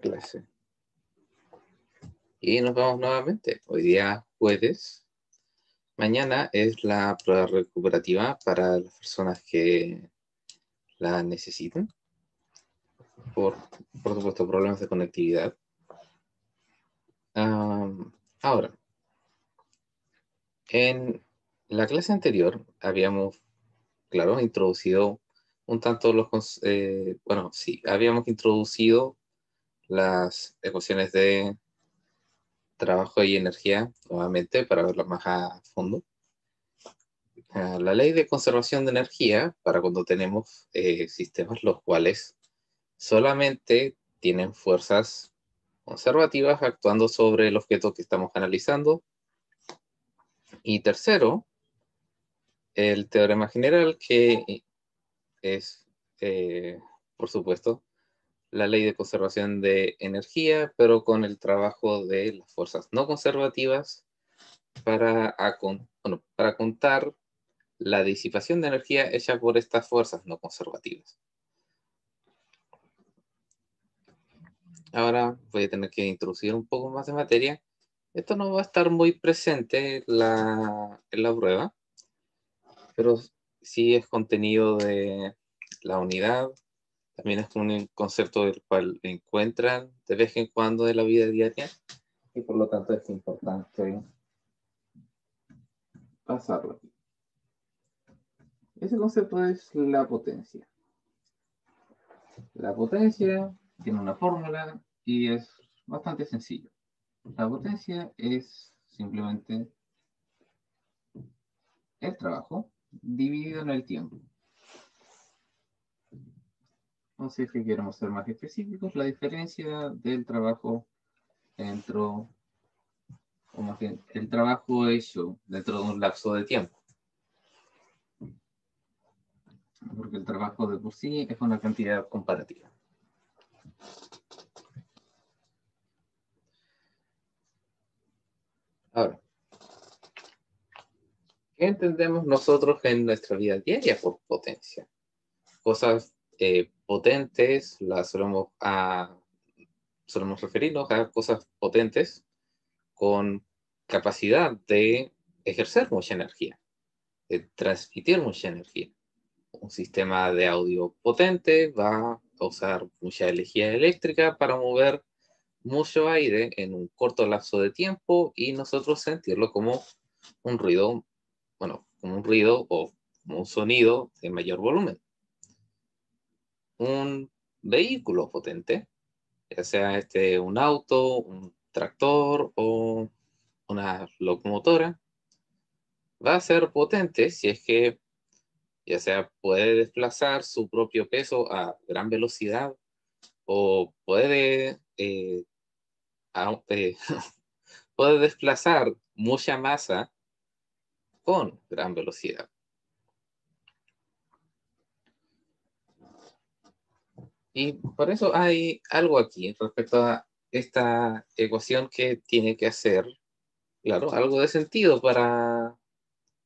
clase. Y nos vamos nuevamente. Hoy día jueves. Mañana es la prueba recuperativa para las personas que la necesiten. Por supuesto, problemas de conectividad. Ahora, en la clase anterior habíamos, claro, introducido un tanto habíamos introducido las ecuaciones de trabajo y energía nuevamente para verlas más a fondo. La ley de conservación de energía para cuando tenemos sistemas los cuales solamente tienen fuerzas conservativas actuando sobre el objeto que estamos analizando. Y tercero, el teorema general, que es, por supuesto, la ley de conservación de energía, pero con el trabajo de las fuerzas no conservativas para contar la disipación de energía hecha por estas fuerzas no conservativas. Ahora voy a tener que introducir un poco más de materia. Esto no va a estar muy presente en la prueba, pero sí es contenido de la unidad. También es un concepto del cual encuentran de vez en cuando de la vida diaria y por lo tanto es importante pasarlo aquí. Ese concepto es la potencia. La potencia tiene una fórmula y es bastante sencillo. La potencia es simplemente el trabajo dividido en el tiempo. Entonces, si queremos ser más específicos, la diferencia del trabajo dentro, o más bien, el trabajo hecho dentro de un lapso de tiempo. Porque el trabajo de por sí es una cantidad comparativa. Ahora, ¿qué entendemos nosotros en nuestra vida diaria por potencia? Cosas potentes las solemos referirnos a cosas potentes con capacidad de ejercer mucha energía, de transmitir mucha energía. Un sistema de audio potente va a usar mucha energía eléctrica para mover mucho aire en un corto lapso de tiempo y nosotros sentirlo como un ruido, como un ruido o como un sonido de mayor volumen. Un vehículo potente, ya sea un auto, un tractor o una locomotora, va a ser potente si es que ya sea puede desplazar su propio peso a gran velocidad o puede, puede desplazar mucha masa con gran velocidad. Y por eso hay algo aquí respecto a esta ecuación que tiene que hacer, claro, algo de sentido para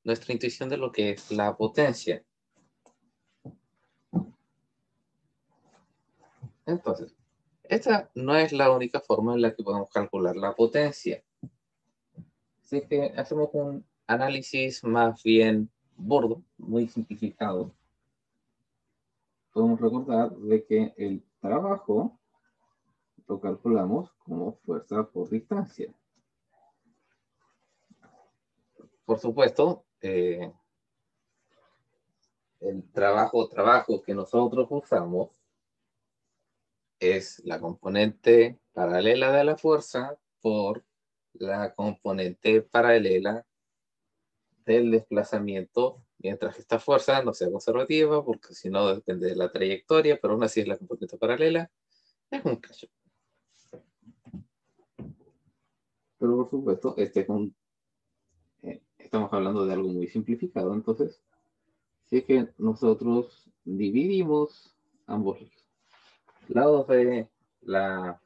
nuestra intuición de lo que es la potencia. Entonces, esta no es la única forma en la que podemos calcular la potencia. Así que hacemos un análisis más bien burdo, muy simplificado. Podemos recordar de que el trabajo lo calculamos como fuerza por distancia. Por supuesto, el trabajo que nosotros usamos es la componente paralela de la fuerza por la componente paralela del desplazamiento, mientras esta fuerza no sea conservativa, porque si no depende de la trayectoria, pero aún así es la componente paralela, es un cacho. Pero por supuesto, estamos hablando de algo muy simplificado, entonces, si es que nosotros dividimos ambos lados de la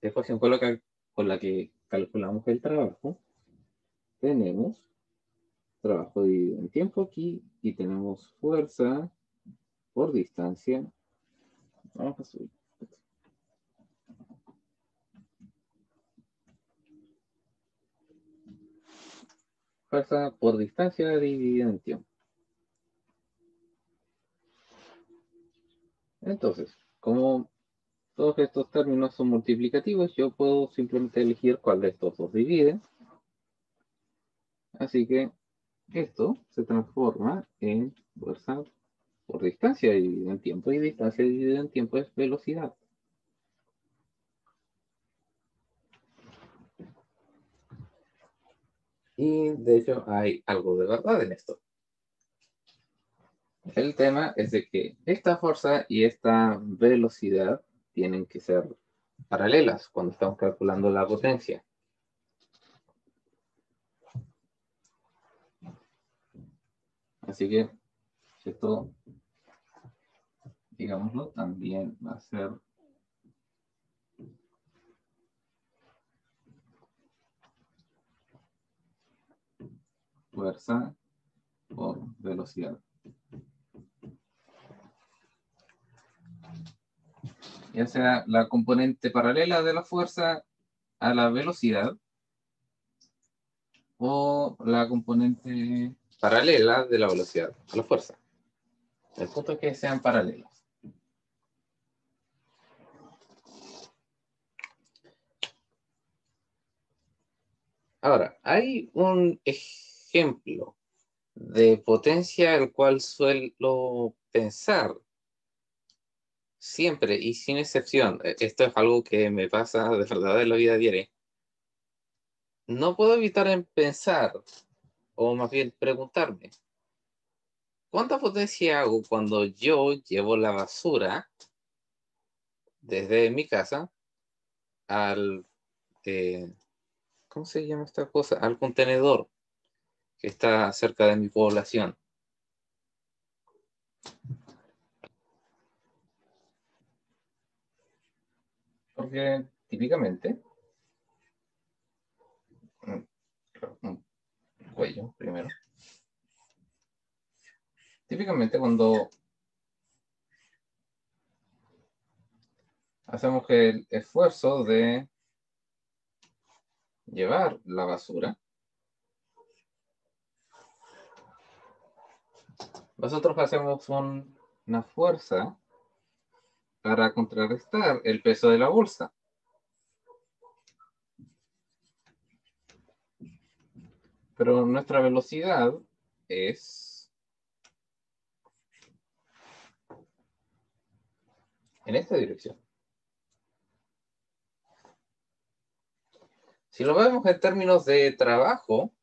ecuación con la que calculamos el trabajo, tenemos trabajo dividido en tiempo aquí y tenemos fuerza por distancia. Vamos a subir. fuerza por distancia dividida en tiempo. Entonces, como todos estos términos son multiplicativos, yo puedo simplemente elegir cuál de estos dos divide. Así que esto se transforma en fuerza por distancia dividida en tiempo, y distancia dividida en tiempo es velocidad. Y de hecho hay algo de verdad en esto. El tema es de que esta fuerza y esta velocidad tienen que ser paralelas cuando estamos calculando la potencia. Así que esto, digámoslo, también va a ser fuerza por velocidad. Ya sea la componente paralela de la fuerza a la velocidad o la componente paralela de la velocidad a la fuerza. El punto es que sean paralelas. Ahora, hay un ejemplo de potencia el cual suelo pensar siempre y sin excepción. Esto es algo que me pasa de verdad en la vida diaria. No puedo evitar en pensar, o más bien preguntarme, ¿cuánta potencia hago cuando yo llevo la basura desde mi casa al, eh, ¿cómo se llama esta cosa? Al contenedor que está cerca de mi población? Porque típicamente, cuello primero, típicamente cuando hacemos el esfuerzo de llevar la basura, nosotros hacemos una fuerza para contrarrestar el peso de la bolsa. Pero nuestra velocidad es en esta dirección. Si lo vemos en términos de trabajo,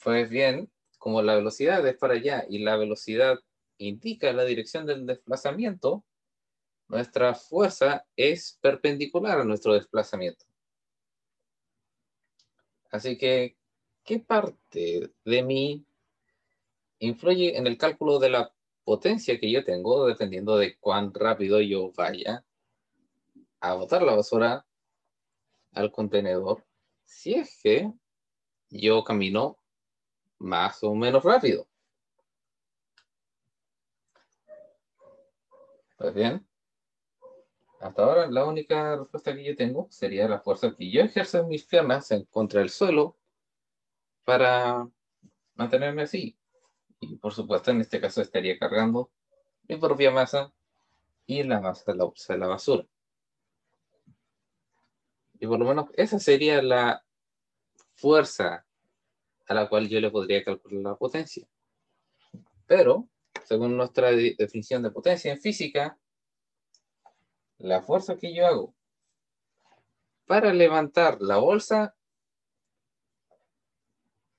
pues bien, como la velocidad es para allá y la velocidad indica la dirección del desplazamiento, nuestra fuerza es perpendicular a nuestro desplazamiento. Así que, ¿qué parte de mí influye en el cálculo de la potencia que yo tengo dependiendo de cuán rápido yo vaya a botar la basura al contenedor? Si es que yo camino más o menos rápido. Pues bien, hasta ahora la única respuesta que yo tengo sería la fuerza que yo ejerzo en mis piernas en contra del suelo para mantenerme así. Y por supuesto, en este caso estaría cargando mi propia masa y la masa de la bolsa de la basura. Y por lo menos esa sería la fuerza a la cual yo le podría calcular la potencia. Pero, según nuestra definición de potencia en física, la fuerza que yo hago para levantar la bolsa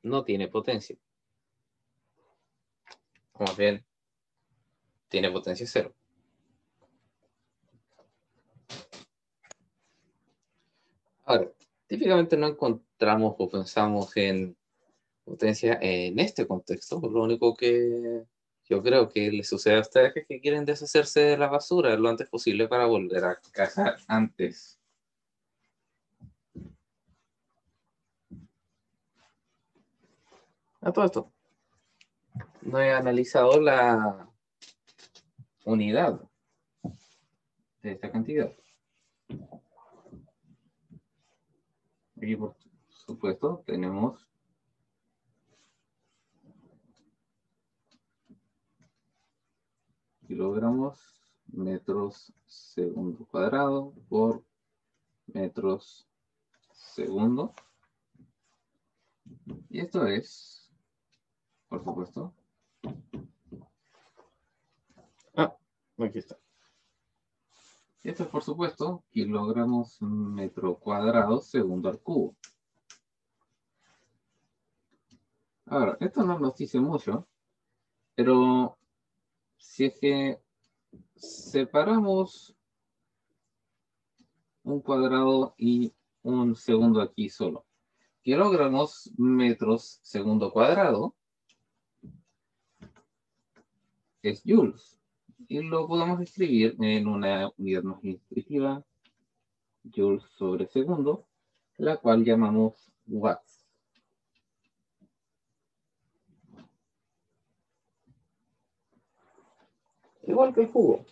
no tiene potencia. O más bien, tiene potencia cero. Ahora, típicamente no encontramos o pensamos en potencia en este contexto. Lo único que yo creo que les sucede a ustedes es que quieren deshacerse de la basura lo antes posible para volver a casa antes. A todo esto, no he analizado la unidad de esta cantidad. Y por supuesto, tenemos kilogramos metros segundo cuadrado por metros segundo. Y esto es, por supuesto, aquí está. Y esto es, por supuesto, kilogramos metro cuadrado segundo al cubo. Ahora, esto no nos dice mucho, pero si es que separamos un cuadrado y un segundo aquí solo, kilogramos metros segundo cuadrado es joules. Y lo podemos escribir en una unidad más intuitiva, joules sobre segundo, la cual llamamos watts. Igual que el jugo.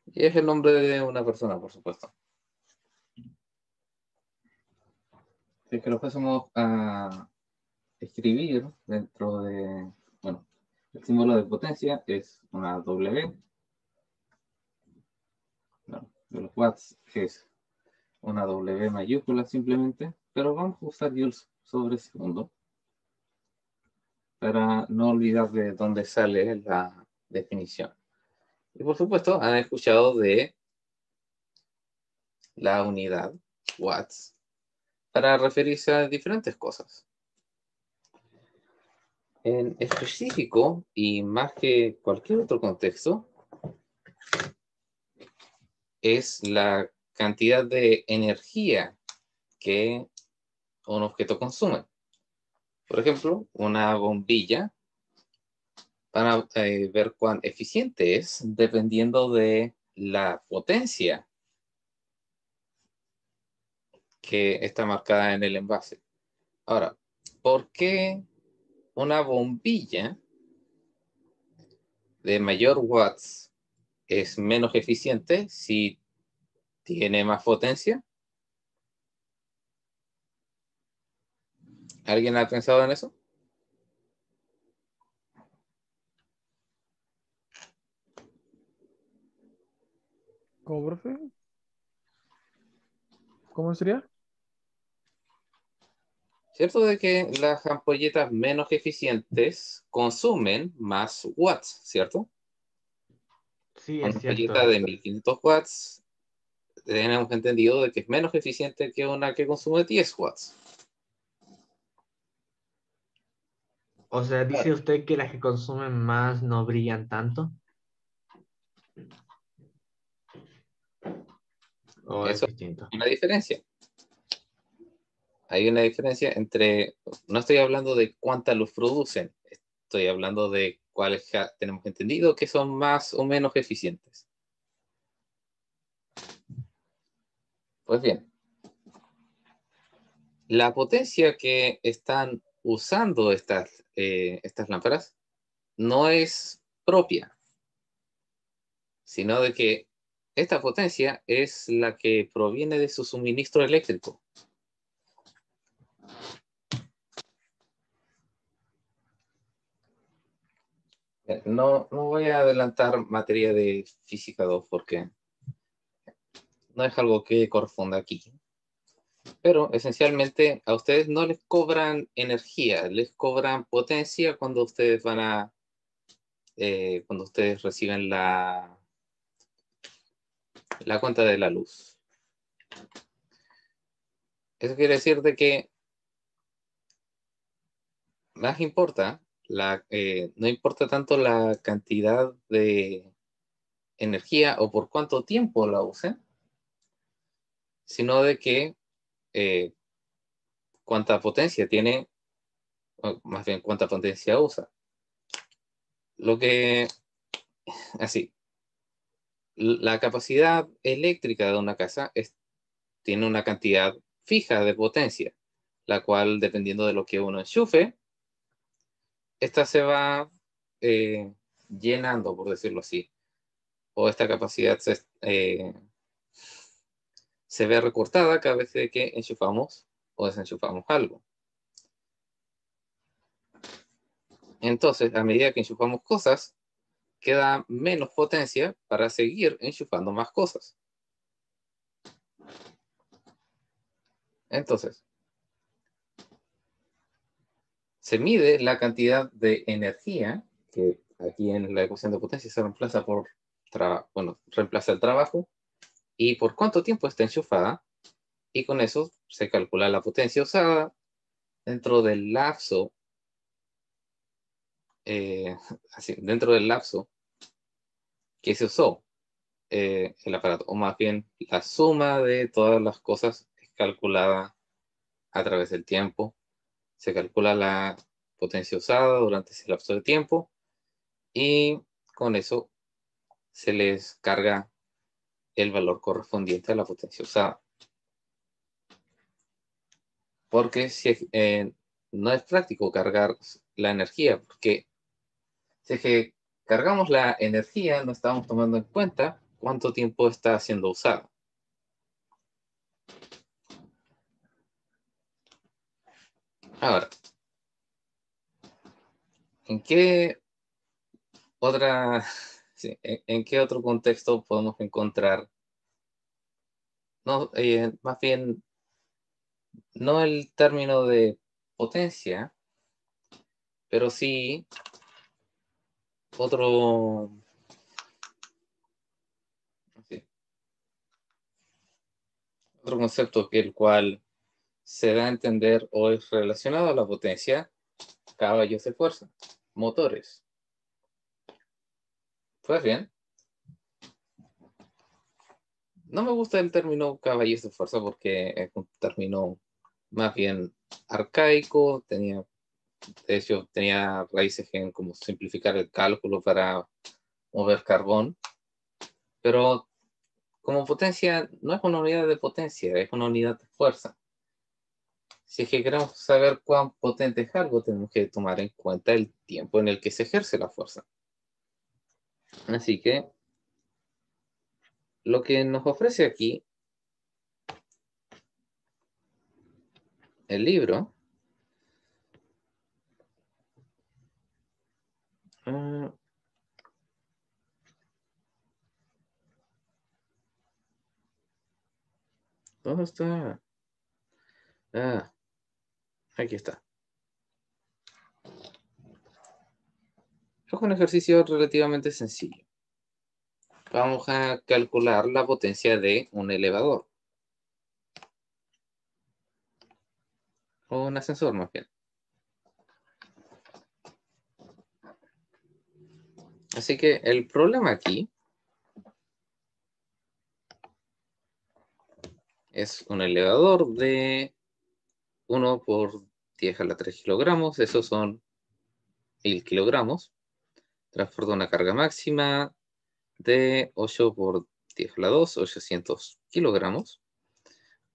Y es el nombre de una persona, por supuesto. Si es que lo pasamos a escribir dentro de, bueno, el símbolo de potencia es una W. Bueno, de los watts es una W mayúscula simplemente, pero vamos a usar joules sobre segundo para no olvidar de dónde sale la definición. Y por supuesto, han escuchado de la unidad watts para referirse a diferentes cosas. En específico, y más que cualquier otro contexto, es la cantidad de energía que un objeto consume. Por ejemplo, una bombilla, para ver cuán eficiente es dependiendo de la potencia que está marcada en el envase. Ahora, ¿por qué una bombilla de mayor watts es menos eficiente si tiene más potencia? ¿Alguien ha pensado en eso? ¿Cómo, profe? ¿Cómo sería? ¿Cierto de que las ampolletas menos eficientes consumen más watts, cierto? Sí, Una es ampolleta cierto. de 1500 watts, tenemos entendido de que es menos eficiente que una que consume 10 watts. O sea, ¿dice Claro. usted que las que consumen más no brillan tanto? ¿O es Eso es distinto? una diferencia. Hay una diferencia entre, no estoy hablando de cuánta luz producen, estoy hablando de cuáles tenemos entendido que son más o menos eficientes. Pues bien, la potencia que están usando estas lámparas no es propia, sino de que esta potencia es la que proviene de su suministro eléctrico. No voy a adelantar materia de física 2 porque no es algo que corresponda aquí. Pero esencialmente a ustedes no les cobran energía, les cobran potencia cuando ustedes cuando ustedes reciben la cuenta de la luz. Eso quiere decir de que más importa, no importa tanto la cantidad de energía o por cuánto tiempo la usen, sino de que eh, cuánta potencia tiene, o más bien cuánta potencia usa. Lo que, así, la capacidad eléctrica de una casa tiene una cantidad fija de potencia, la cual, dependiendo de lo que uno enchufe, esta se va llenando, por decirlo así, o esta capacidad se ve recortada cada vez que enchufamos o desenchufamos algo. Entonces, a medida que enchufamos cosas, queda menos potencia para seguir enchufando más cosas. Entonces, se mide la cantidad de energía, que aquí en la ecuación de potencia se reemplaza por, reemplaza el trabajo, y por cuánto tiempo está enchufada, y con eso se calcula la potencia usada dentro del lapso, dentro del lapso que se usó el aparato, o más bien la suma de todas las cosas es calculada a través del tiempo. Se calcula la potencia usada durante ese lapso de tiempo y con eso se les carga el valor correspondiente a la potencia usada. Porque no es práctico cargar la energía, porque si es que cargamos la energía, no estamos tomando en cuenta cuánto tiempo está siendo usada. Ahora, ¿en qué sí, en qué otro contexto podemos encontrar? No, más bien, no el término de potencia, pero sí otro, sí, otro concepto que el cual se da a entender o es relacionado a la potencia, caballos de fuerza, motores. Pues bien, no me gusta el término caballos de fuerza porque es un término más bien arcaico, de hecho tenía raíces en como simplificar el cálculo para mover carbón, pero como potencia no es una unidad de potencia, es una unidad de fuerza. Si es que queremos saber cuán potente es algo, tenemos que tomar en cuenta el tiempo en el que se ejerce la fuerza. Así que lo que nos ofrece aquí el libro, ¿dónde está? Ah, aquí está. Es un ejercicio relativamente sencillo. Vamos a calcular la potencia de un elevador. O un ascensor, más bien. Así que el problema aquí es un elevador de 1 por 10 a la 3 kilogramos. Esos son 1000 kilogramos. Transporta una carga máxima de 8 por 10 a la 2, 800 kilogramos.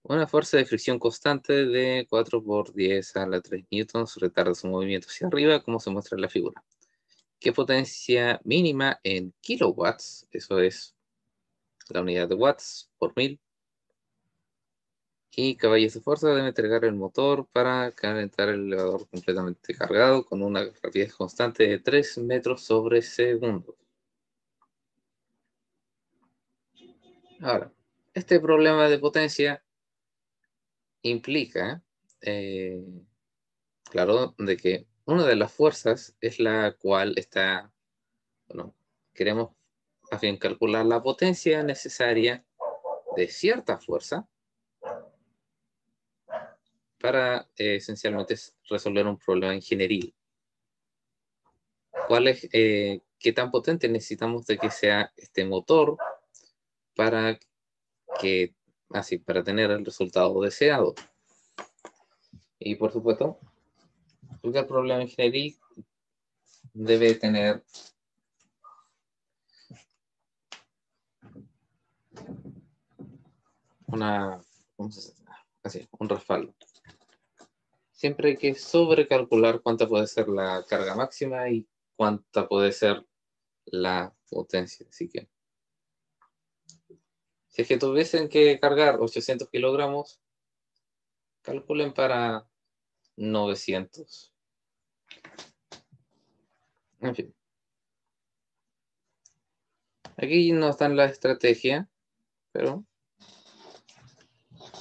Una fuerza de fricción constante de 4 por 10 a la 3 newtons retarda su movimiento hacia arriba, como se muestra en la figura. ¿Qué potencia mínima en kilowatts? Eso es la unidad de watts por 1000. Y caballos de fuerza debe entregar el motor para calentar el elevador completamente cargado con una rapidez constante de 3 metros sobre segundo. Ahora, este problema de potencia implica, claro, de que una de las fuerzas es la cual está, bueno, queremos más bien calcular la potencia necesaria de cierta fuerza para esencialmente resolver un problema ingenieril. ¿Qué tan potente necesitamos de que sea este motor para para tener el resultado deseado? Y por supuesto, el problema ingenieril debe tener un respaldo. Siempre hay que sobrecalcular cuánta puede ser la carga máxima y cuánta puede ser la potencia. Así que, si es que tuviesen que cargar 800 kilogramos, calculen para 900. En fin. Aquí no está en la estrategia, pero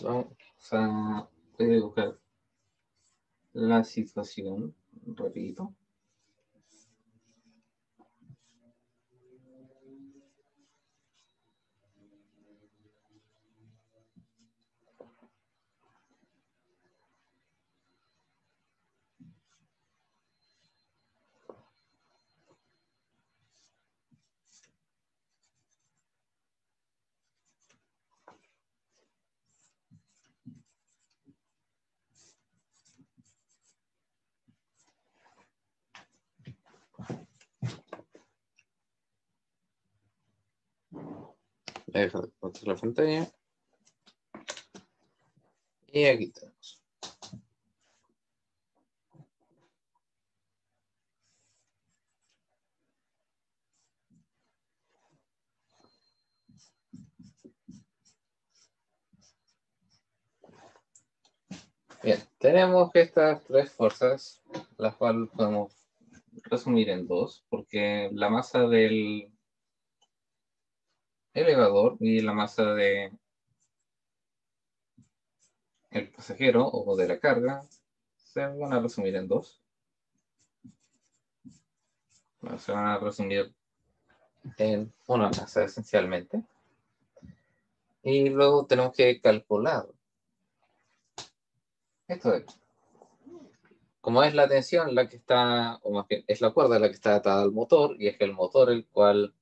vamos a buscar la situación, repito. Voy a dejar de compartir la pantalla. Y aquí tenemos. Bien, tenemos estas tres fuerzas, las cuales podemos resumir en dos, porque la masa del elevador y la masa de el pasajero o de la carga se van a resumir en dos. Bueno, se van a resumir en una masa esencialmente. Y luego tenemos que calcular esto de aquí. Como es la tensión la que está, o más bien es la cuerda la que está atada al motor, y es el motor el cual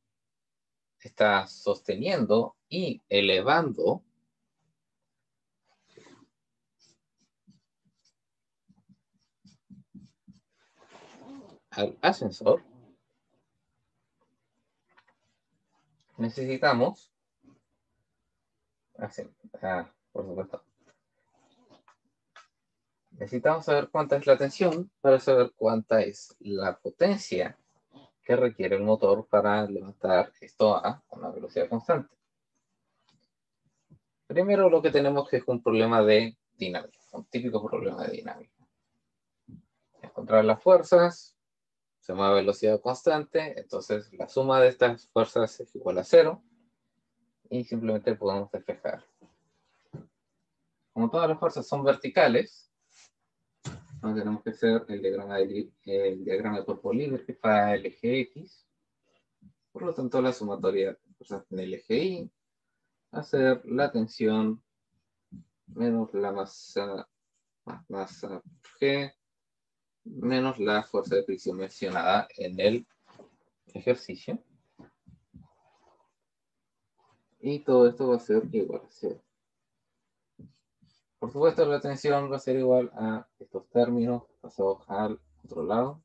está sosteniendo y elevando al ascensor, necesitamos, por supuesto, necesitamos saber cuánta es la tensión para saber cuánta es la potencia que requiere el motor para levantar esto a una velocidad constante. Primero lo que tenemos que es un problema de dinámica, un típico problema de dinámica. Encontrar las fuerzas, se mueve a velocidad constante, entonces la suma de estas fuerzas es igual a 0 y simplemente podemos despejar. Como todas las fuerzas son verticales, entonces tenemos que hacer el diagrama de cuerpo libre que está el eje X. Por lo tanto, la sumatoria de fuerzas en el eje Y va a ser la tensión menos la masa G menos la fuerza de fricción mencionada en el ejercicio. Y todo esto va a ser igual a 0. Por supuesto, la tensión va a ser igual a estos términos pasados al otro lado.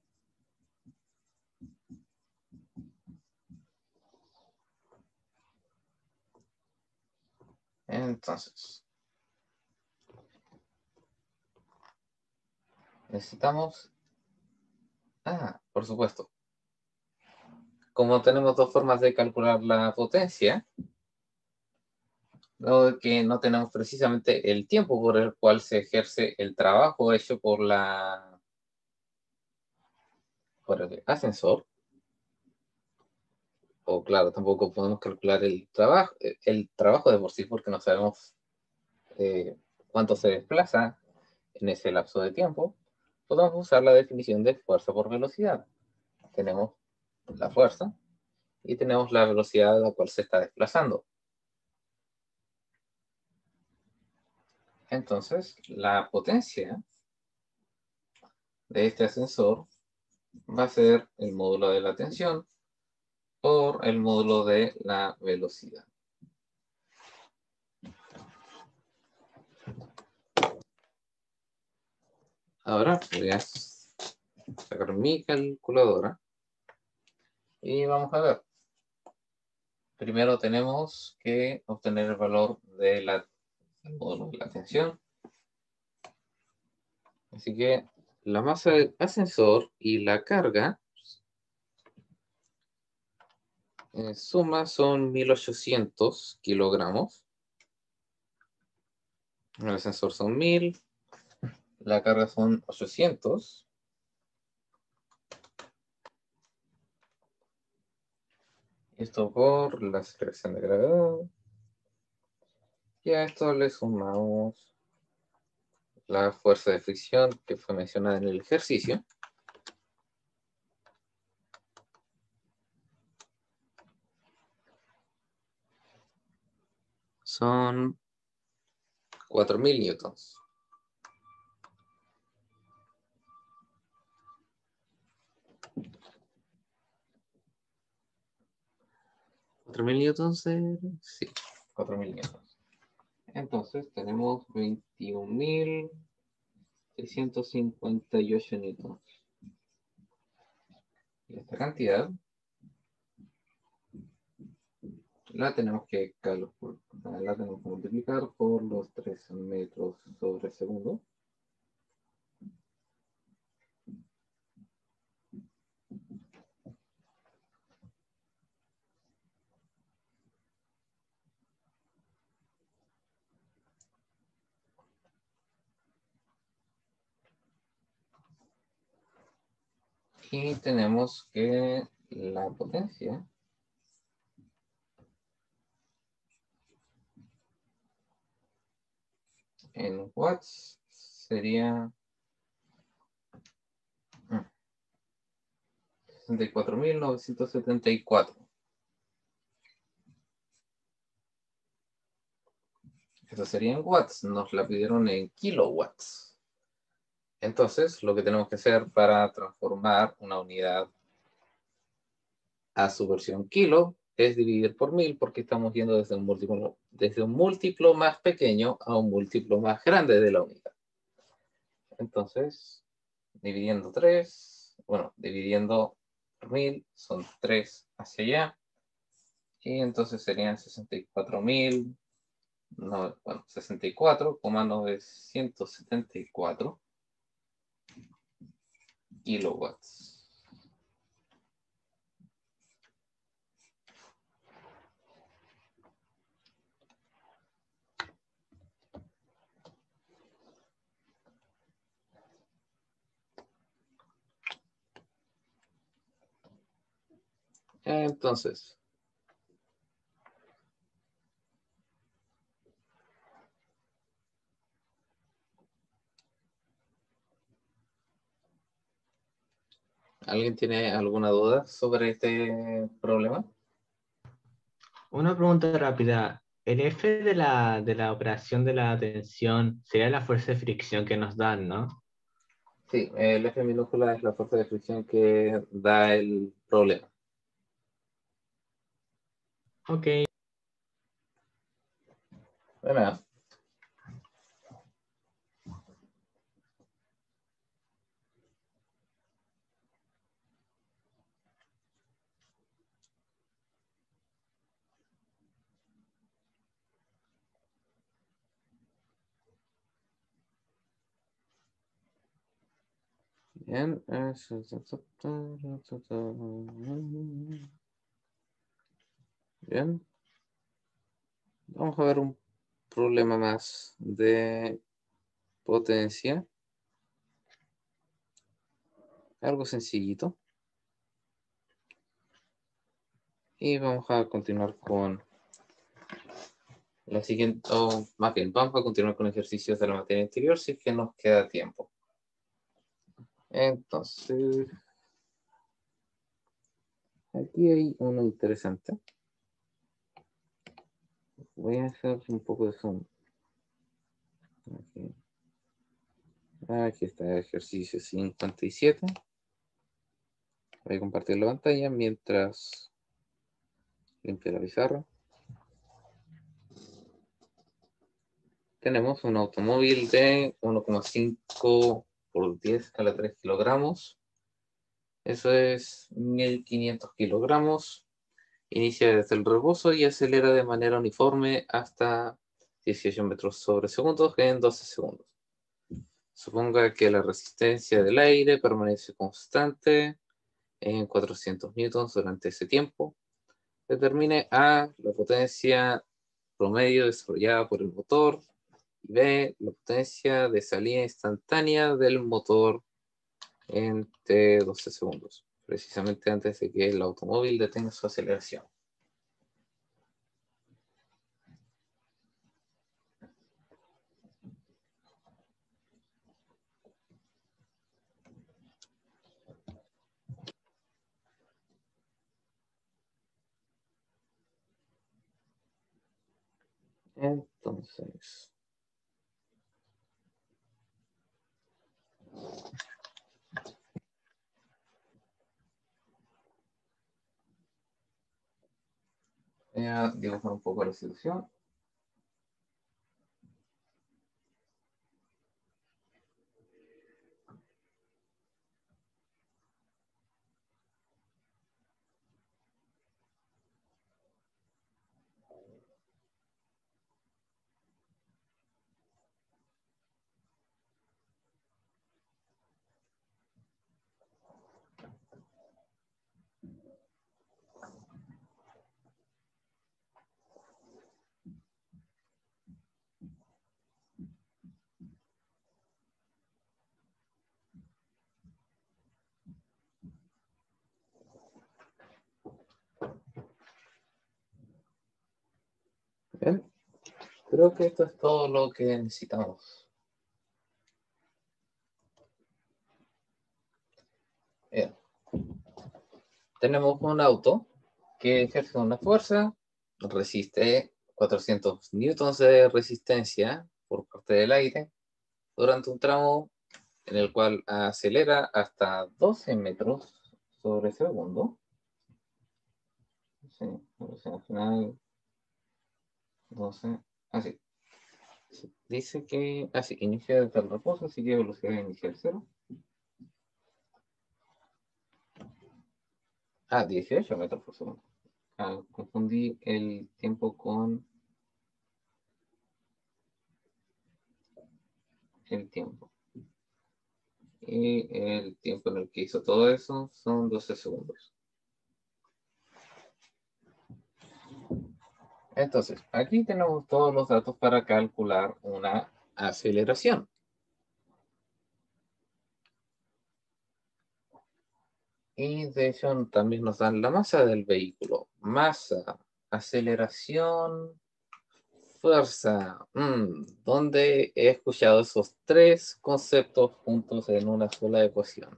Entonces, necesitamos... por supuesto. Como tenemos dos formas de calcular la potencia, dado que no tenemos precisamente el tiempo por el cual se ejerce el trabajo hecho por el ascensor, o claro, tampoco podemos calcular el trabajo de por sí porque no sabemos cuánto se desplaza en ese lapso de tiempo, podemos usar la definición de fuerza por velocidad. Tenemos la fuerza y tenemos la velocidad a la cual se está desplazando. Entonces, la potencia de este ascensor va a ser el módulo de la tensión por el módulo de la velocidad. Ahora voy a sacar mi calculadora y vamos a ver. Primero tenemos que obtener el valor del módulo de la tensión. Así que la masa del ascensor y la carga en suma son 1800 kilogramos. El ascensor son 1000, la carga son 800. Esto por la aceleración de gravedad. Y a esto le sumamos la fuerza de fricción que fue mencionada en el ejercicio. Son 4.000 newtons. 4.000 newtons, sí, 4.000 newtons. Entonces tenemos 21.658 newtons. Y esta cantidad la tenemos que multiplicar por los 3 metros sobre segundo. Y tenemos que la potencia en watts sería 64.974. Esto sería en watts, nos la pidieron en kilowatts. Entonces, lo que tenemos que hacer para transformar una unidad a su versión kilo es dividir por 1000, porque estamos yendo desde un múltiplo más pequeño a un múltiplo más grande de la unidad. Entonces, dividiendo por 1000 son 3 hacia allá. Y entonces serían 64,974 kilowatts. Entonces, ¿alguien tiene alguna duda sobre este problema? Una pregunta rápida. El F de la operación de la tensión sería la fuerza de fricción que nos dan, ¿no? Sí, el F minúscula es la fuerza de fricción que da el problema. Ok. Bueno, bien. Bien. Vamos a ver un problema más de potencia. Algo sencillito. Y vamos a continuar con la siguiente, o más bien, vamos a continuar con ejercicios de la materia interior si es que nos queda tiempo. Entonces, aquí hay uno interesante. Voy a hacer un poco de zoom. Aquí está ejercicio 57. Voy a compartir la pantalla mientras limpio la pizarra. Tenemos un automóvil de 1,5 por 10 a la 3 kilogramos. Eso es 1.500 kilogramos. Inicia desde el rebozo y acelera de manera uniforme hasta 18 metros sobre segundo en 12 segundos. Suponga que la resistencia del aire permanece constante en 400 newtons durante ese tiempo. Determine A, la potencia promedio desarrollada por el motor, y B, la potencia de salida instantánea del motor en T 12 segundos, precisamente antes de que el automóvil detenga su aceleración. Entonces, voy a dibujar un poco la situación. Bien, creo que esto es todo lo que necesitamos. Bien. Tenemos un auto que ejerce una fuerza, resiste 400 newtons de resistencia por parte del aire durante un tramo en el cual acelera hasta 12 metros sobre segundo. Sí, al final 12, así. Sí, dice que, así, inicia desde el reposo, así que velocidad inicial 0. 18 metros por segundo. Confundí el tiempo con el tiempo. Y el tiempo en el que hizo todo eso son 12 segundos. Entonces, aquí tenemos todos los datos para calcular una aceleración. Y de hecho también nos dan la masa del vehículo. Masa, aceleración, fuerza. ¿Dónde he escuchado esos tres conceptos juntos en una sola ecuación?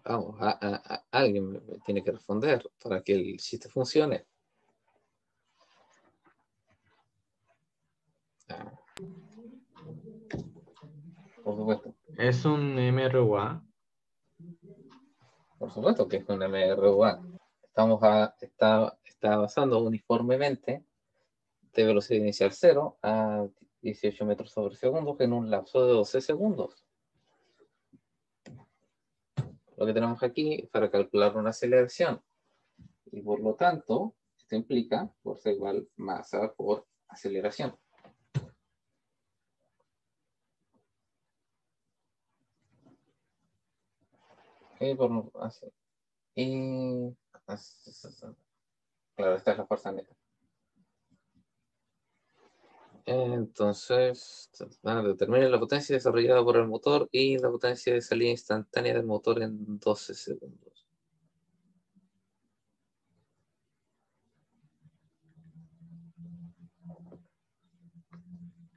Vamos, alguien me tiene que responder para que el chiste funcione. Por supuesto. Es un MRUA. Por supuesto que es una MRUA. Está basando uniformemente de velocidad inicial 0 a 18 metros sobre segundo en un lapso de 12 segundos. Lo que tenemos aquí para calcular una aceleración. Y por lo tanto, esto implica fuerza igual masa por aceleración. Así. Y claro, esta es la fuerza neta. Entonces, determina la potencia desarrollada por el motor y la potencia de salida instantánea del motor en 12 segundos.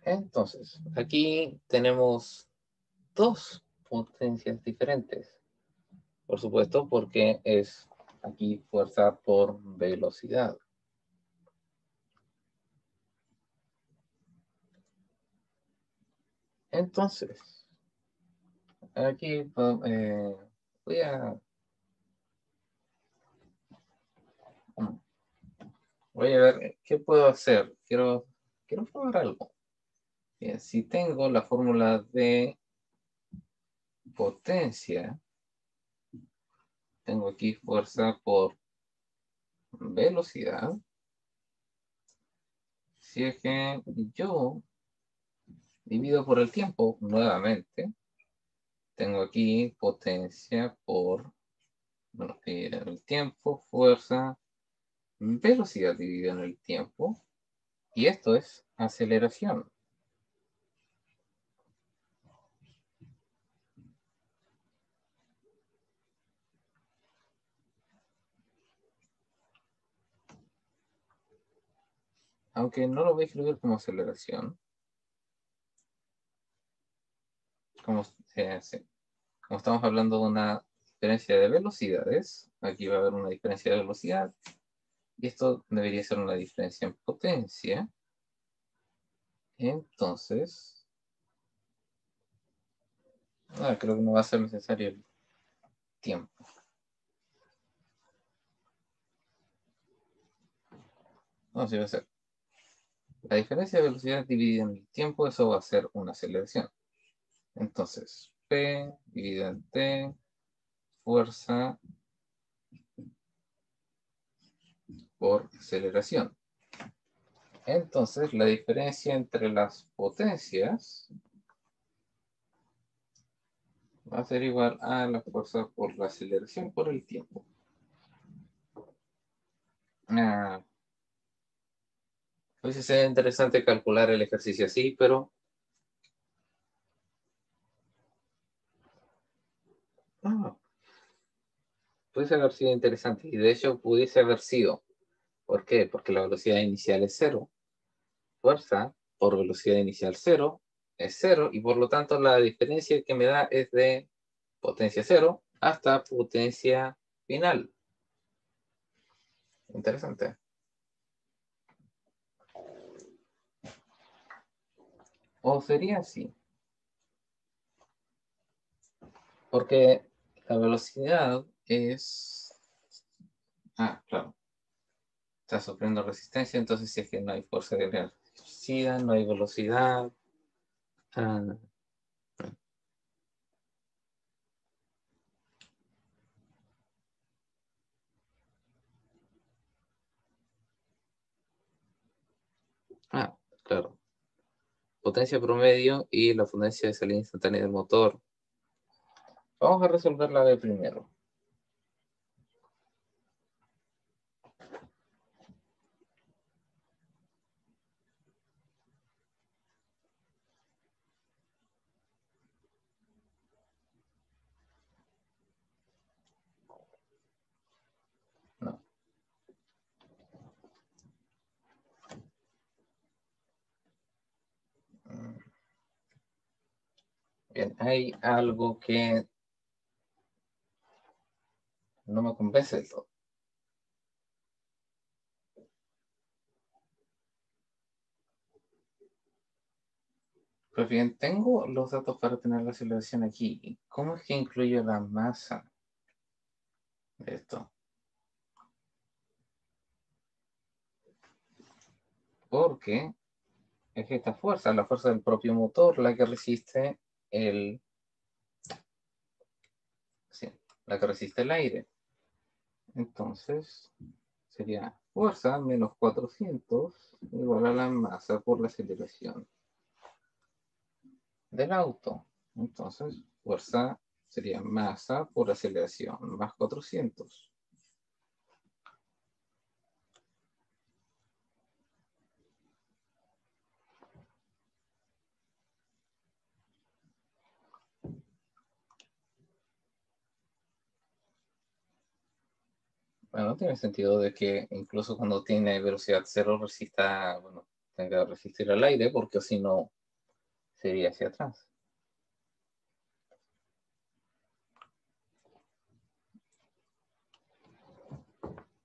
Entonces, aquí tenemos dos potencias diferentes. Por supuesto, porque es aquí fuerza por velocidad. Entonces, aquí voy a ver qué puedo hacer. Quiero probar algo. Bien, si tengo la fórmula de potencia, tengo aquí fuerza por velocidad. Si es que yo divido por el tiempo nuevamente, tengo aquí potencia por el tiempo, fuerza, velocidad dividida en el tiempo, y esto es aceleración. Aunque no lo voy a escribir como aceleración, como, sí, como estamos hablando de una diferencia de velocidades, aquí va a haber una diferencia de velocidad, y esto debería ser una diferencia en potencia. Entonces, creo que no va a ser necesario el tiempo. No, sí va a ser. La diferencia de velocidad dividida en el tiempo, eso va a ser una aceleración. Entonces, P dividido en T, fuerza por aceleración. Entonces, la diferencia entre las potencias va a ser igual a la fuerza por la aceleración por el tiempo. Pues sería interesante calcular el ejercicio así, pero pudiese haber sido interesante. Y de hecho pudiese haber sido. ¿Por qué? Porque la velocidad inicial es cero. Fuerza por velocidad inicial cero es cero. Y por lo tanto la diferencia que me da es de potencia cero hasta potencia final. Interesante. O sería así. Porque la velocidad es... claro. Está sufriendo resistencia, entonces si es que no hay fuerza de inercia, no hay velocidad. Ah, claro. Potencia promedio y la potencia de salida instantánea del motor. Vamos a resolver la B primero. No. Bien, hay algo que no me convence del todo. Pues bien, tengo los datos para tener la aceleración aquí. ¿Cómo es que incluyo la masa de esto? Porque es esta fuerza, la fuerza del propio motor, la que resiste sí, la que resiste el aire. Entonces, sería fuerza menos 400 igual a la masa por la aceleración del auto. Entonces, fuerza sería masa por aceleración más 400. Bueno, tiene sentido de que incluso cuando tiene velocidad cero resista, bueno, tenga que resistir al aire, porque si no, sería hacia atrás.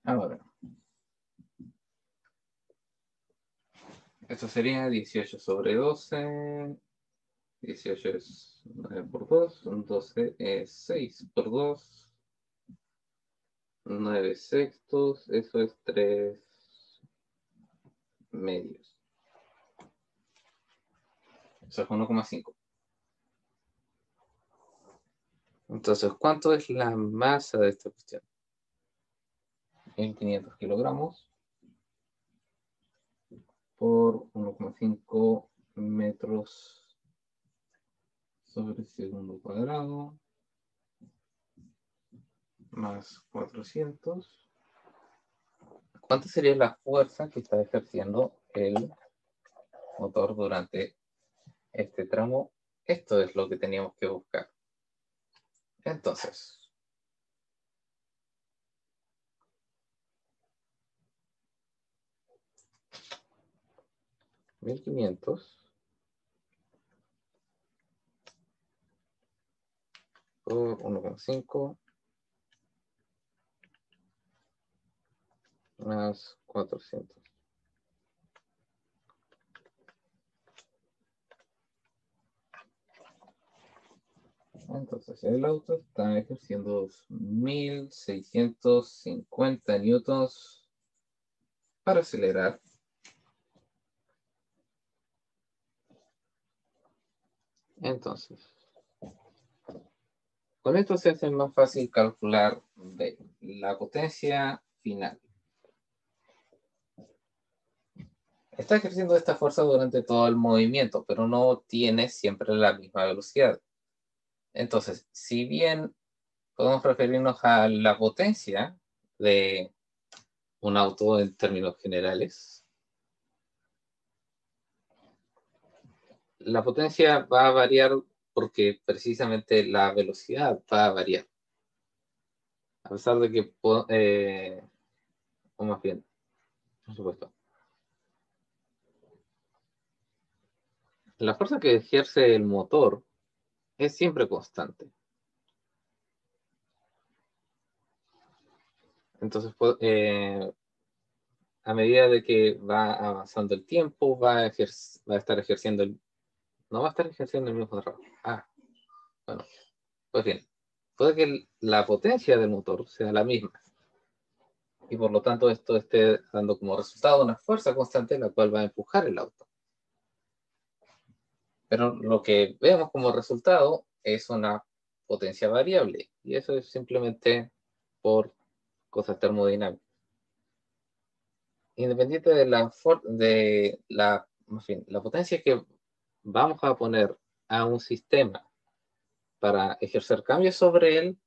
Ahora, esto sería 18 sobre 12. 18 es 9 por 2, 12 es 6 por 2, 9 sextos, eso es 3 medios. Eso es 1,5. Entonces, ¿cuánto es la masa de esta cuestión? 1500 kilogramos por 1,5 metros sobre segundo cuadrado más 400. ¿Cuánta sería la fuerza que está ejerciendo el motor durante este tramo? Esto es lo que teníamos que buscar. Entonces, 1500 por 1,5 más 400. Entonces el auto está ejerciendo 2.650 newtons para acelerar. Entonces, con esto se hace más fácil calcular la potencia final. Está ejerciendo esta fuerza durante todo el movimiento, pero no tiene siempre la misma velocidad. Entonces, si bien podemos referirnos a la potencia de un auto en términos generales, la potencia va a variar porque precisamente la velocidad va a variar. A pesar de que, o más bien, por supuesto, la fuerza que ejerce el motor es siempre constante. Entonces, a medida de que va avanzando el tiempo, va a estar ejerciendo no va a estar ejerciendo el mismo trabajo. Bueno, pues bien, puede que la potencia del motor sea la misma y por lo tanto esto esté dando como resultado una fuerza constante la cual va a empujar el auto. Pero lo que vemos como resultado es una potencia variable y eso es simplemente por cosas termodinámicas. Independiente de la potencia que vamos a poner a un sistema para ejercer cambios sobre él,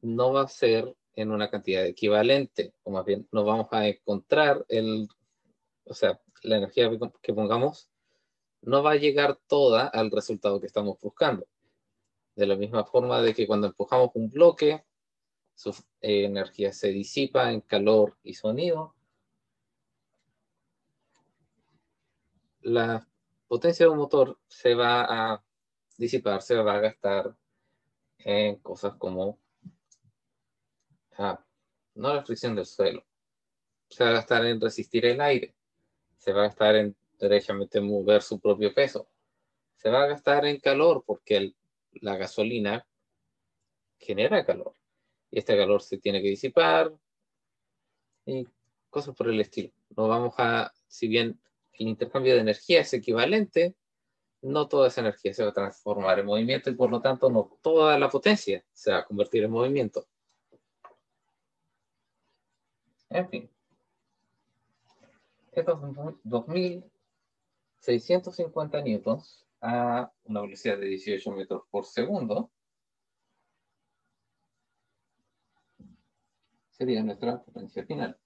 no va a ser en una cantidad equivalente, o más bien no vamos a encontrar o sea, la energía que pongamos no va a llegar toda al resultado que estamos buscando. De la misma forma de que cuando empujamos un bloque, su energía se disipa en calor y sonido, la potencia de un motor se va a disipar, se va a gastar en cosas como no la fricción del suelo, se va a gastar en resistir el aire, se va a gastar en derechamente mover su propio peso, se va a gastar en calor porque la gasolina genera calor y este calor se tiene que disipar y cosas por el estilo. No vamos si bien el intercambio de energía es equivalente, no toda esa energía se va a transformar en movimiento y por lo tanto no toda la potencia se va a convertir en movimiento. En fin, estos 2.650 newtons a una velocidad de 18 metros por segundo sería nuestra potencia final.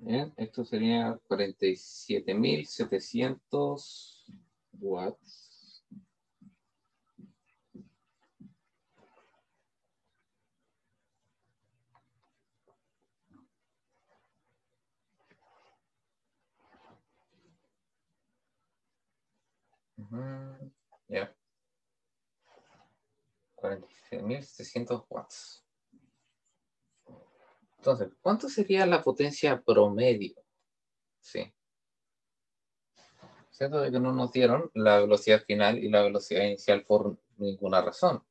Bien, esto sería 47.700 watts. Ya. 47.700 watts. Entonces, ¿cuánto sería la potencia promedio? Sí. Siento de que no nos dieron la velocidad final y la velocidad inicial por ninguna razón.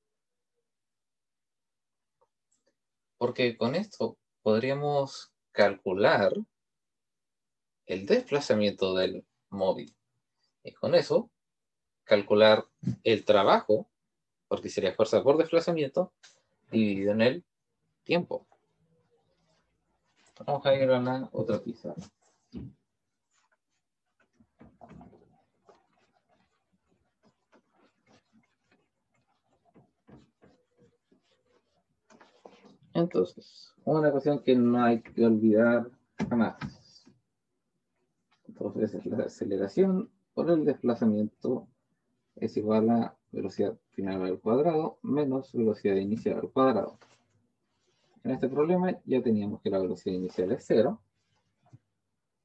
Porque con esto podríamos calcular el desplazamiento del móvil. Y con eso, calcular el trabajo, porque sería fuerza por desplazamiento, dividido en el tiempo. Vamos a ir a la otra pizarra. Entonces, una ecuación que no hay que olvidar jamás. Entonces, la aceleración por el desplazamiento es igual a velocidad final al cuadrado menos velocidad inicial al cuadrado. En este problema ya teníamos que la velocidad inicial es 0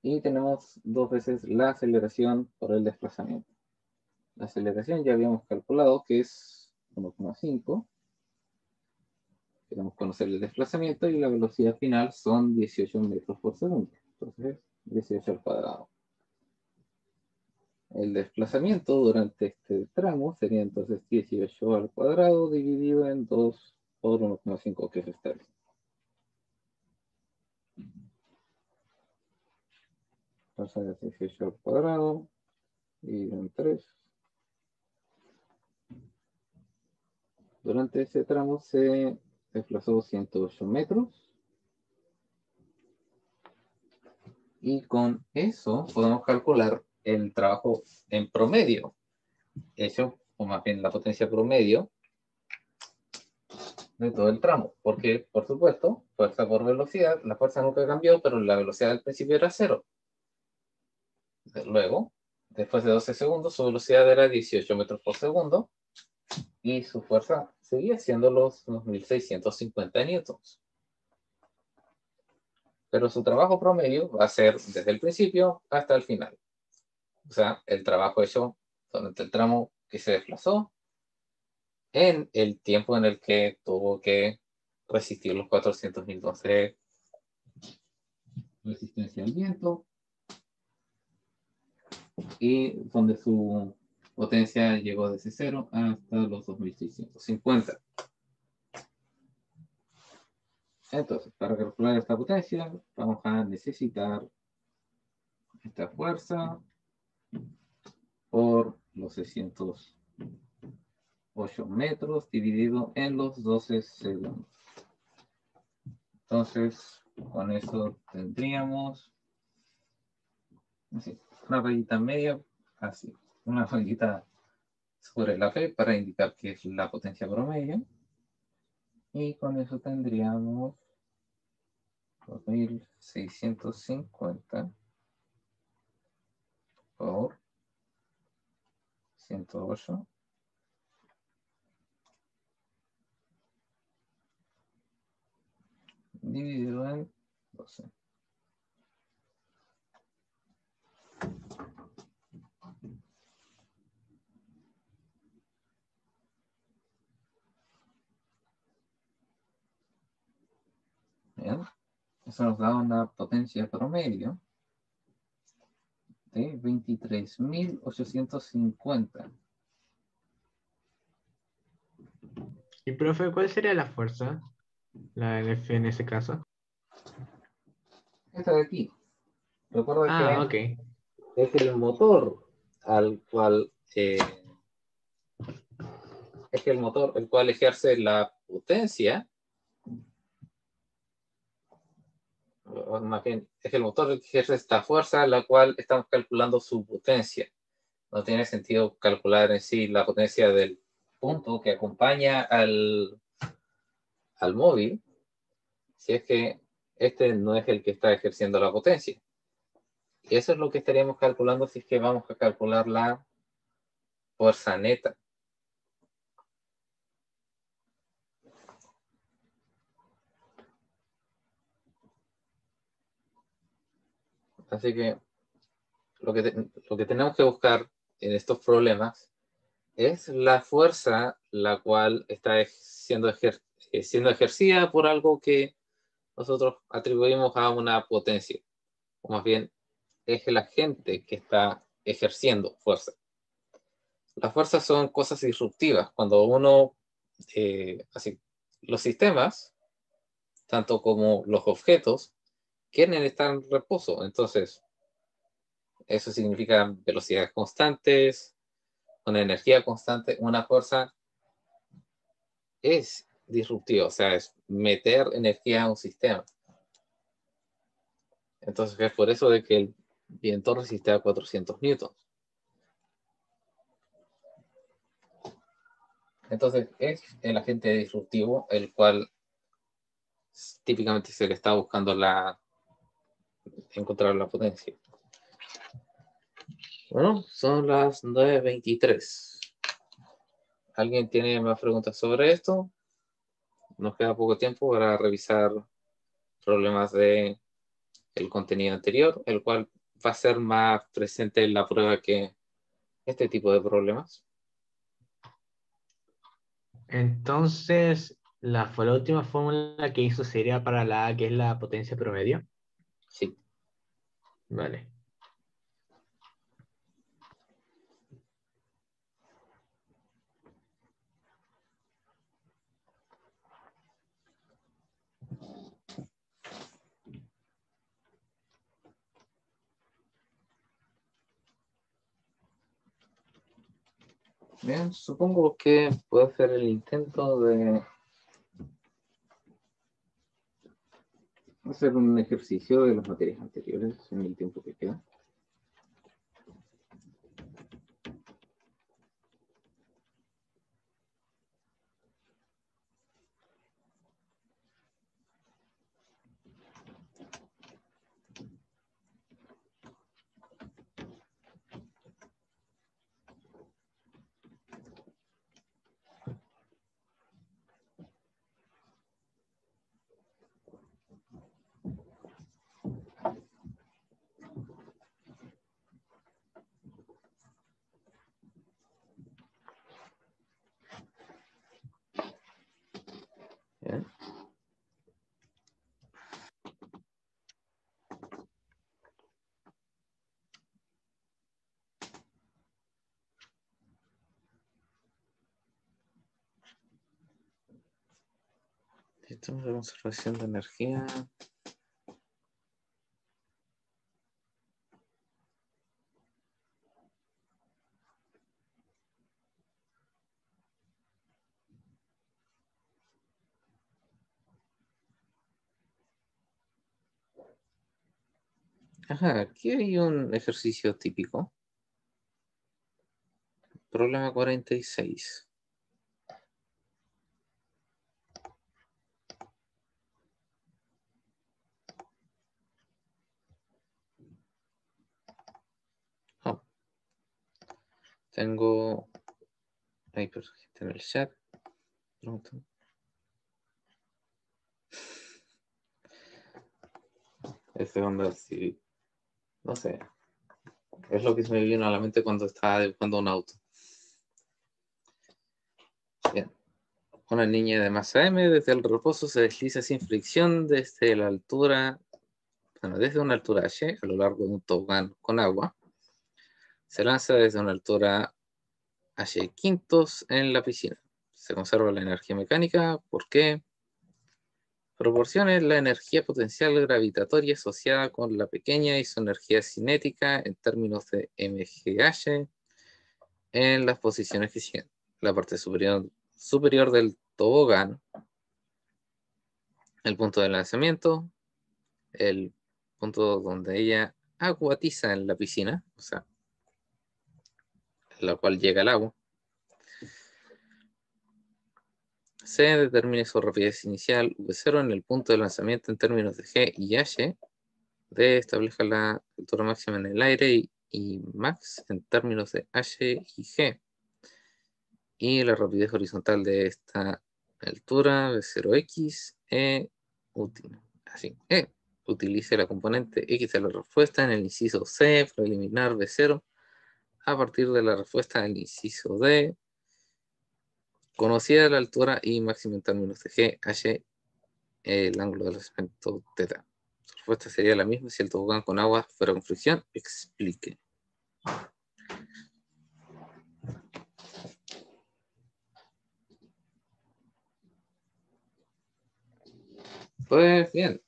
y tenemos dos veces la aceleración por el desplazamiento. La aceleración ya habíamos calculado que es 1,5. Queremos conocer el desplazamiento y la velocidad final son 18 metros por segundo. Entonces, 18 al cuadrado. El desplazamiento durante este tramo sería entonces 18 al cuadrado dividido en 2 por 1,5, que es esta vez. Entonces, 18 al cuadrado dividido en 3. Durante ese tramo se desplazó 108 metros. Y con eso podemos calcular el trabajo en promedio hecho, o más bien la potencia promedio de todo el tramo. Porque, por supuesto, fuerza por velocidad, la fuerza nunca cambió, pero la velocidad al principio era 0. Luego, después de 12 segundos, su velocidad era 18 metros por segundo y su fuerza seguía siendo los 2.650 newtons. Pero su trabajo promedio va a ser desde el principio hasta el final. O sea, el trabajo hecho durante el tramo que se desplazó en el tiempo en el que tuvo que resistir los 400 newtons de resistencia al viento y donde su potencia llegó desde 0 hasta los 2.650. Entonces, para calcular esta potencia, vamos a necesitar esta fuerza por los 608 metros dividido en los 12 segundos. Entonces, con eso tendríamos así, una rayita media, así, una rayita sobre la P para indicar que es la potencia promedio. Y con eso tendríamos 2.650 por 108 dividido en 12. Bien, eso nos da una potencia promedio de 23.850. Y profe, ¿cuál sería la fuerza? La F en ese caso. Esta de aquí. Recuerda Ok. que es el motor al cual es el motor el cual ejerce la potencia, o más bien es el motor el que ejerce esta fuerza, la cual estamos calculando su potencia. No tiene sentido calcular en sí la potencia del punto que acompaña al móvil, si es que este no es el que está ejerciendo la potencia. Y eso es lo que estaríamos calculando si es que vamos a calcular la fuerza neta. Así que lo que tenemos que buscar en estos problemas es la fuerza la cual está siendo ejercida por algo que nosotros atribuimos a una potencia. O más bien, es el agente que está ejerciendo fuerza. Las fuerzas son cosas disruptivas. Cuando uno, así, los sistemas, tanto como los objetos, quieren estar en reposo. Entonces, eso significa velocidades constantes, una energía constante. Una fuerza es disruptiva, o sea, es meter energía a un sistema. Entonces, es por eso de que el viento resiste a 400 newtons. Entonces, es el agente disruptivo el cual típicamente se le está buscando encontrar la potencia. Bueno, son las 9:23. ¿Alguien tiene más preguntas sobre esto? Nos queda poco tiempo para revisar problemas de el contenido anterior, el cual va a ser más presente en la prueba que este tipo de problemas. Entonces, la última fórmula que hizo sería para la A, que es la potencia promedio. Sí. Vale. Bien, supongo que puedo hacer el intento de hacer un ejercicio de las materias anteriores en el tiempo que queda. Bien. Sistemas de conservación de energía. Ajá, aquí hay un ejercicio típico. Problema 46. Oh, tengo ahí gente en el chat. Pronto. Ese onda sí, no sé. Es lo que se me vino a la mente cuando estaba dibujando un auto. Bien. Una niña de masa M desde el reposo se desliza sin fricción desde la altura, bueno, desde una altura h a lo largo de un tobogán con agua. Se lanza desde una altura h quintos en la piscina. Se conserva la energía mecánica porque proporciona la energía potencial gravitatoria asociada con la pequeña y su energía cinética en términos de mgh en las posiciones que siguen. La parte superior del tobogán, el punto de lanzamiento, el punto donde ella acuatiza en la piscina, o sea, la cual llega al agua. Se determine su rapidez inicial V0 en el punto de lanzamiento en términos de G y H. D establezca la altura máxima en el aire y max en términos de H y G. Y la rapidez horizontal de esta altura V0x utilice la componente X de la respuesta en el inciso C para eliminar V0 a partir de la respuesta del inciso D, conocida la altura y máxima en términos de G, H, el ángulo del lanzamiento θ. Su respuesta sería la misma si el tobogán con agua fuera con fricción. Explique. Pues bien.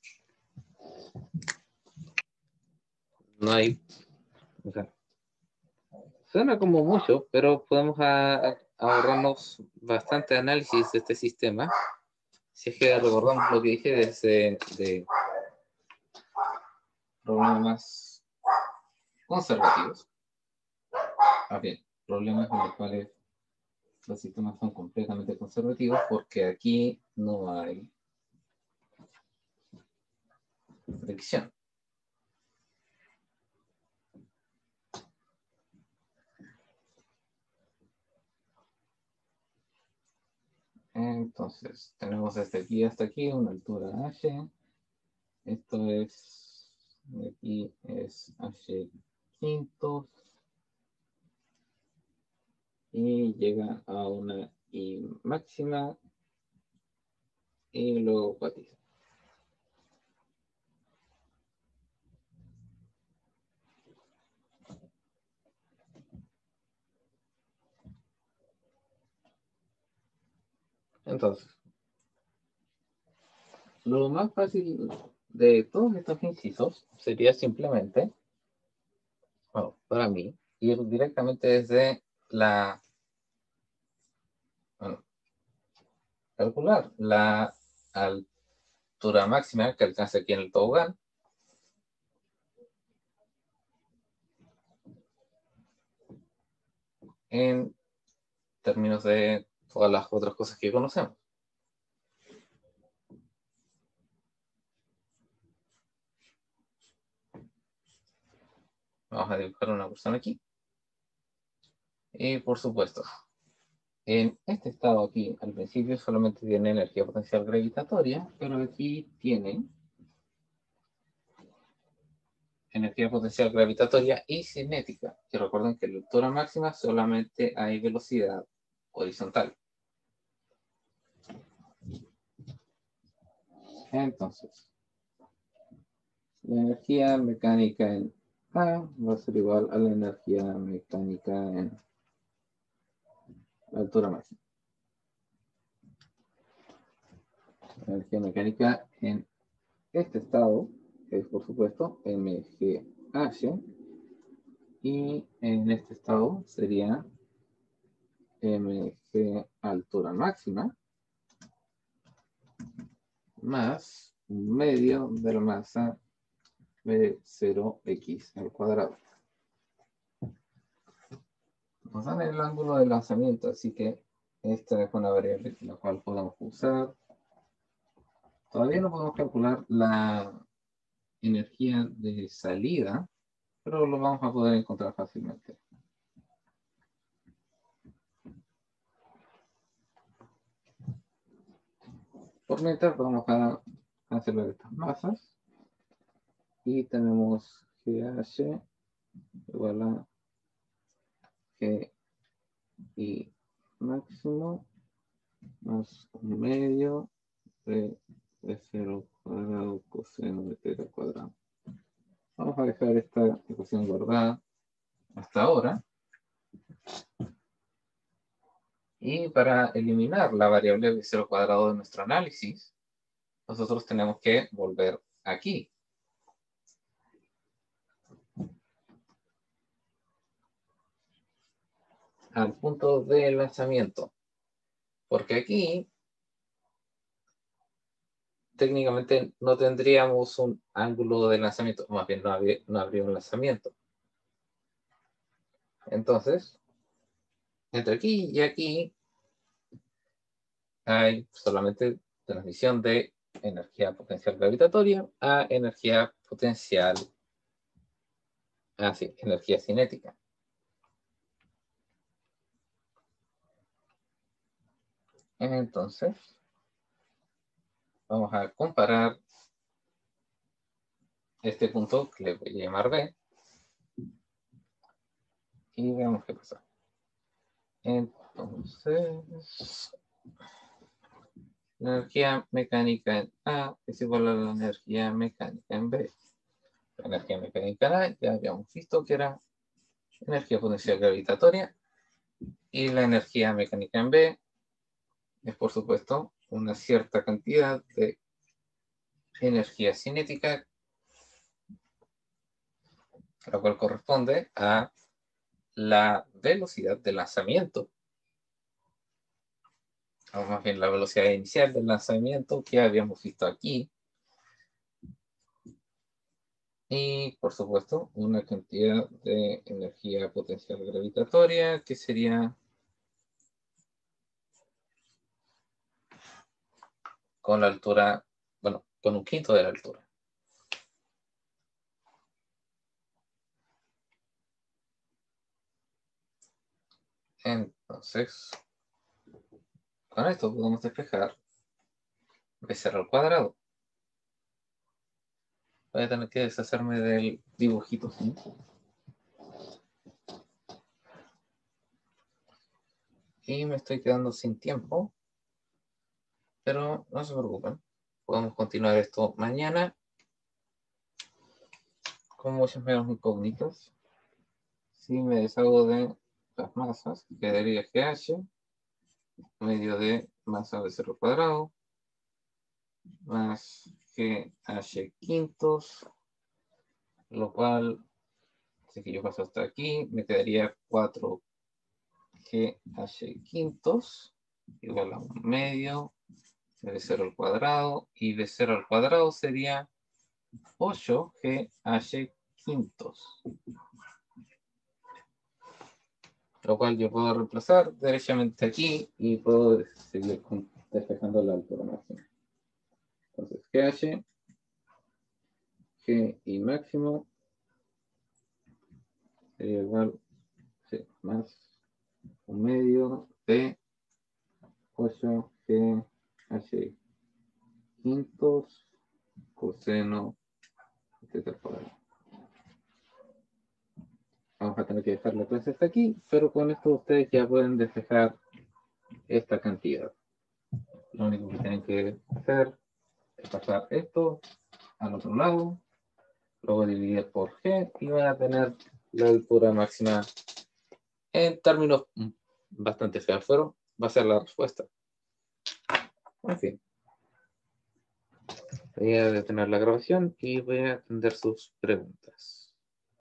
No hay... O sea, suena como mucho, pero podemos ahorrarnos bastante análisis de este sistema. Si es que recordamos lo que dije de problemas conservativos. Bien, problemas en los cuales los sistemas son completamente conservativos porque aquí no hay fricción. Entonces, tenemos desde aquí hasta aquí una altura h. Esto es, de aquí es h quintos. Y llega a una I máxima. Y luego cuatriza. Entonces, lo más fácil de todos estos incisos sería simplemente, bueno, para mí, ir directamente desde la, bueno, calcular la altura máxima que alcanza aquí en el tobogán. En términos de todas las otras cosas que conocemos. Vamos a dibujar una persona aquí. Y por supuesto, en este estado aquí, al principio solamente tiene energía potencial gravitatoria, pero aquí tiene energía potencial gravitatoria y cinética. Que recuerden que en la altura máxima solamente hay velocidad horizontal. Entonces, la energía mecánica en A va a ser igual a la energía mecánica en la altura máxima. La energía mecánica en este estado es, por supuesto, mgh, y en este estado sería mg altura máxima más un medio de la masa de 0x al cuadrado. Nos dan el ángulo de lanzamiento, así que esta es una variable la cual podemos usar. Todavía no podemos calcular la energía de salida, pero lo vamos a poder encontrar fácilmente. Por mientras vamos a cancelar estas masas y tenemos GH igual a GI máximo más un medio de 0 cuadrado coseno de θ cuadrado. Vamos a dejar esta ecuación guardada hasta ahora. Y para eliminar la variable de 0 cuadrado de nuestro análisis, nosotros tenemos que volver aquí. Al punto de lanzamiento. Porque aquí técnicamente no tendríamos un ángulo de lanzamiento, más bien no habría un lanzamiento. Entonces, entre aquí y aquí hay solamente transmisión de energía potencial gravitatoria a energía potencial, energía cinética. Entonces, vamos a comparar este punto que le voy a llamar B y veamos qué pasa. Entonces, la energía mecánica en A es igual a la energía mecánica en B. La energía mecánica en A ya habíamos visto que era energía potencial gravitatoria y la energía mecánica en B es, por supuesto, una cierta cantidad de energía cinética, la cual corresponde a la velocidad de lanzamiento, o más bien la velocidad inicial del lanzamiento que habíamos visto aquí. Y, por supuesto, una cantidad de energía potencial gravitatoria que sería con la altura, bueno, con un quinto de la altura. Entonces, con esto podemos despejar b0 al cuadrado. Voy a tener que deshacerme del dibujito, ¿sí? Y me estoy quedando sin tiempo. Pero no se preocupen. Podemos continuar esto mañana con muchas menos incógnitas. Si me deshago de las masas, quedaría GH medio de masa de 0 cuadrado más GH quintos, lo cual, si que yo paso hasta aquí, me quedaría 4 GH quintos igual a 1 medio de 0 al cuadrado, y de 0 al cuadrado sería 8 GH quintos, lo cual yo puedo reemplazar derechamente aquí y puedo seguir despejando la altura máxima. Entonces GH, G y máximo sería igual, sí, más 1 medio de 8 GH quintos coseno de θ cuadrado. Vamos a tener que dejar la clase hasta aquí, pero con esto ustedes ya pueden despejar esta cantidad. Lo único que tienen que hacer es pasar esto al otro lado, luego dividir por G y van a tener la altura máxima. En términos bastante feos, pero va a ser la respuesta. En fin. Voy a detener la grabación y voy a atender sus preguntas.